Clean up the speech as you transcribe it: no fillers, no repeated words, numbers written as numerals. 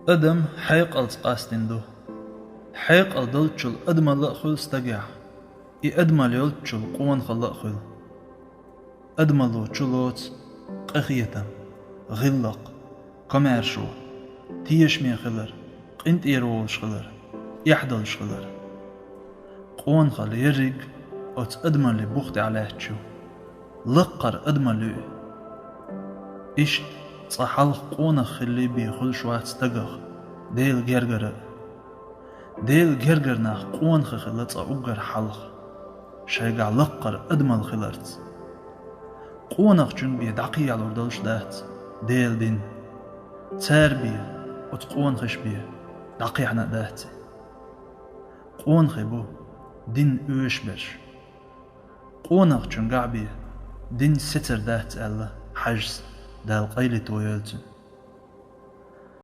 أدم حيق قاستين دو حيق دلتشل أدم لأخل استقع أدم ليلتشل قوان خلأخل أدم لو تشلوت قخيتم غلق كمارشو تيش مي خلر قنت إيرول شخلر يحدل شخلر قوان خل يرق أت أدم اللي بوخت عليه تشو لقر أدم اللي إيش صحالخ قونا خلي بيخل شوات استقخ ديل جرجرنا قوان خلت أوجر حلخ شيقع لقر أدم الخلرت قونخ جن بي دقي على وردلش دات ديل دين تار بي وتقون خش بي دقي عنا داتي قون خيبو دين اوش برش قونخ جن قعبي دين ستر دات ألا حجز دال قيلي تويلتن